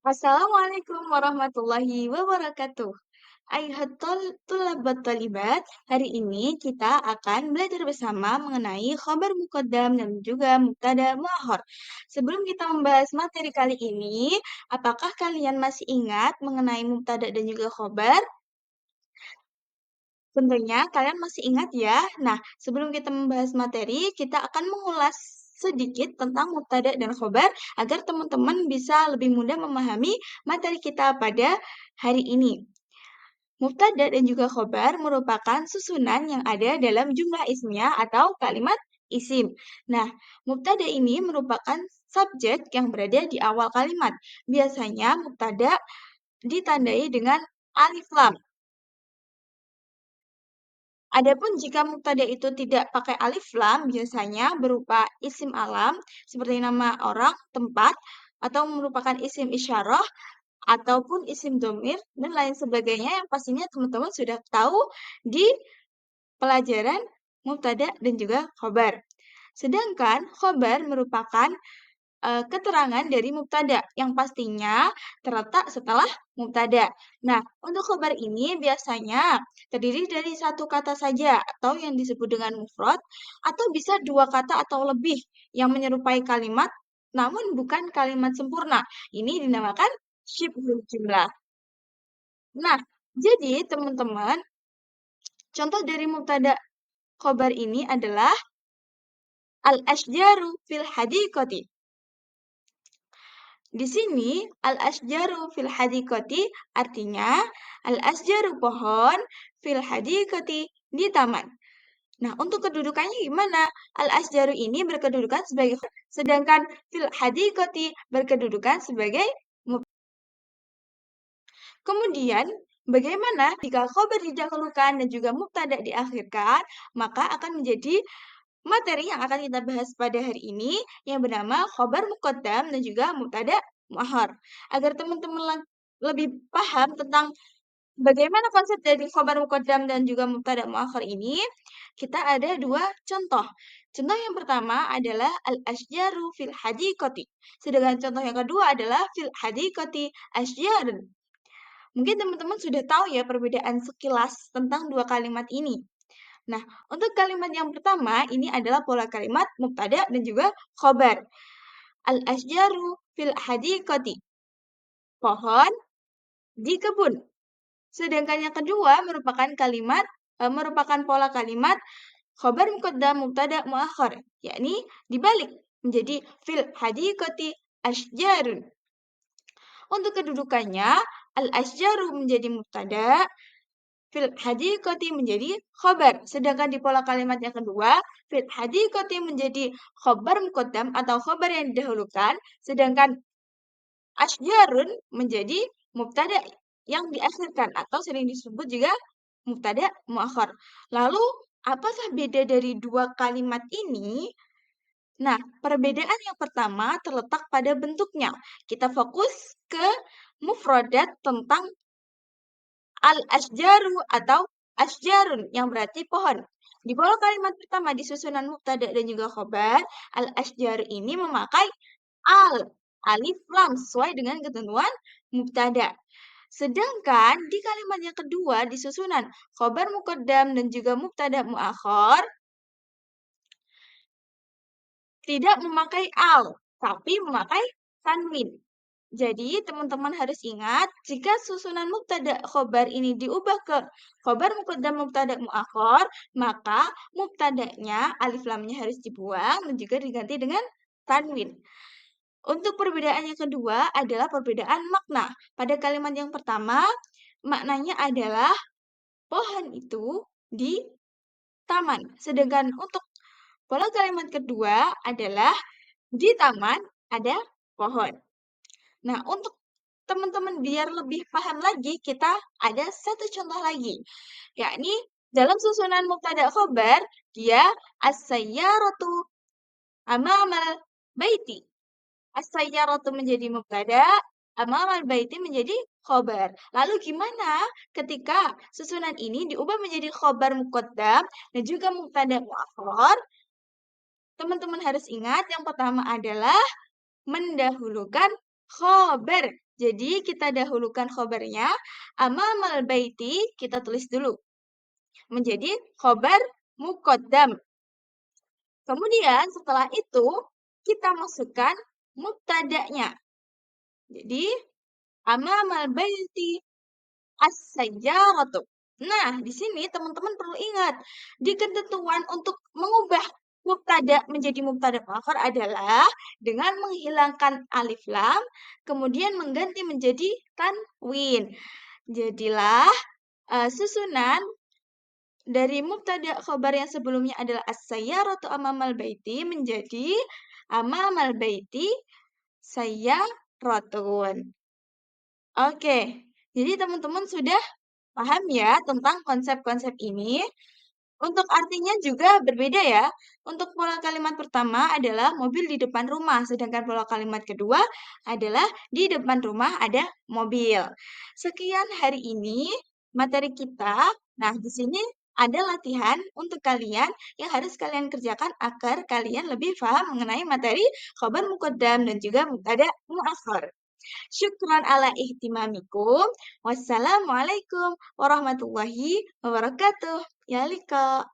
Assalamualaikum warahmatullahi wabarakatuh. Tulabat talibat, hari ini kita akan belajar bersama mengenai khabar muqaddam dan juga mubtada muakhar. Sebelum kita membahas materi kali ini, apakah kalian masih ingat mengenai mubtada dan juga khabar? Tentunya kalian masih ingat ya. Nah, sebelum kita membahas materi, kita akan mengulas sedikit tentang mubtada dan khobar agar teman-teman bisa lebih mudah memahami materi kita pada hari ini. Mubtada dan juga khobar merupakan susunan yang ada dalam jumlah ismiyah atau kalimat isim. Nah, mubtada ini merupakan subjek yang berada di awal kalimat. Biasanya mubtada ditandai dengan alif lam. Adapun jika mubtada itu tidak pakai alif lam, biasanya berupa isim alam seperti nama orang, tempat, atau merupakan isim isyarah, ataupun isim domir, dan lain sebagainya yang pastinya teman-teman sudah tahu di pelajaran mubtada dan juga khobar. Sedangkan khobar merupakan keterangan dari mubtada yang pastinya terletak setelah mubtada. Nah, untuk khobar ini biasanya terdiri dari satu kata saja atau yang disebut dengan mufrad atau bisa dua kata atau lebih yang menyerupai kalimat namun bukan kalimat sempurna. Ini dinamakan syibhul jumlah. Nah, jadi teman-teman, contoh dari mubtada khobar ini adalah al-asjaru fil hadiqati. Di sini al-asjaru fil hadiqati artinya al-asjaru pohon fil hadiqati di taman. Nah, untuk kedudukannya gimana? Al-asjaru ini berkedudukan sebagai sedangkan fil hadiqati berkedudukan sebagai kemudian bagaimana jika khabar didahulukan dan juga mubtada diakhirkan, maka akan menjadi materi yang akan kita bahas pada hari ini yang bernama khobar muqaddam dan juga mubtada muakhar. Agar teman-teman lebih paham tentang bagaimana konsep dari khobar muqaddam dan juga mubtada muakhar ini, kita ada dua contoh. Contoh yang pertama adalah al-asjaru fil hadiqati. Sedangkan contoh yang kedua adalah fil hadiqati asjarun. Mungkin teman-teman sudah tahu ya perbedaan sekilas tentang dua kalimat ini. Nah, untuk kalimat yang pertama, ini adalah pola kalimat mubtada dan juga khobar. Al-asjaru fil hadiqati. Pohon di kebun. Sedangkan yang kedua merupakan pola kalimat khobar muqaddam mubtada muakhar, yakni dibalik menjadi fil hadiqati asjarun. Untuk kedudukannya, al-asjaru menjadi mubtada, fil hadiqati menjadi khobar. Sedangkan di pola kalimat yang kedua, fil hadiqati menjadi khobar muqaddam atau khobar yang didahulukan, sedangkan asjarun menjadi mubtada yang diakhirkan atau sering disebut juga mubtada muakhar. Lalu, apakah beda dari dua kalimat ini? Nah, perbedaan yang pertama terletak pada bentuknya. Kita fokus ke mufradat tentang al-asjaru atau asjarun yang berarti pohon. Di bawah kalimat pertama di susunan mubtada dan juga khobar, al-asjaru ini memakai al, alif lam sesuai dengan ketentuan mubtada. Sedangkan di kalimat yang kedua di susunan khobar muqaddam dan juga mubtada muakhar tidak memakai al, tapi memakai tanwin. Jadi, teman-teman harus ingat, jika susunan mubtada khobar ini diubah ke khobar muqaddam mubtada muakhar, maka mubtadanya alif lamnya harus dibuang dan juga diganti dengan tanwin. Untuk perbedaan yang kedua adalah perbedaan makna. Pada kalimat yang pertama, maknanya adalah pohon itu di taman. Sedangkan untuk pola kalimat kedua adalah di taman ada pohon. Nah, untuk teman-teman biar lebih paham lagi, kita ada satu contoh lagi, yakni dalam susunan mubtada khobar, dia as-sayyaratu amamal baiti. As-sayyaratu menjadi mubtada, amamal baiti menjadi khobar. Lalu gimana ketika susunan ini diubah menjadi khobar muqaddam dan juga mubtada muakhar? Teman-teman harus ingat yang pertama adalah mendahulukan Khobar. Jadi kita dahulukan khobarnya. Amamal baiti kita tulis dulu. Menjadi khobar muqaddam. Kemudian setelah itu kita masukkan mubtada'nya. Jadi amamal baiti as-sayярatu. Nah, di sini teman-teman perlu ingat, di ketentuan untuk mengubah mubtada menjadi mubtada muakhar adalah dengan menghilangkan alif lam, kemudian mengganti menjadi tanwin. Jadilah susunan dari mubtada khobar yang sebelumnya adalah as-sayyaratu amamal baiti menjadi amamal baiti sayyaratun. Oke, jadi teman-teman sudah paham ya tentang konsep-konsep ini? Untuk artinya juga berbeda ya. Untuk pola kalimat pertama adalah mobil di depan rumah, sedangkan pola kalimat kedua adalah di depan rumah ada mobil. Sekian hari ini materi kita. Nah, di sini ada latihan untuk kalian yang harus kalian kerjakan agar kalian lebih paham mengenai materi khabar muqaddam dan juga mubtada muakhar. Syukran ala ihtimamikum. Wassalamualaikum warahmatullahi wabarakatuh. Ya lika.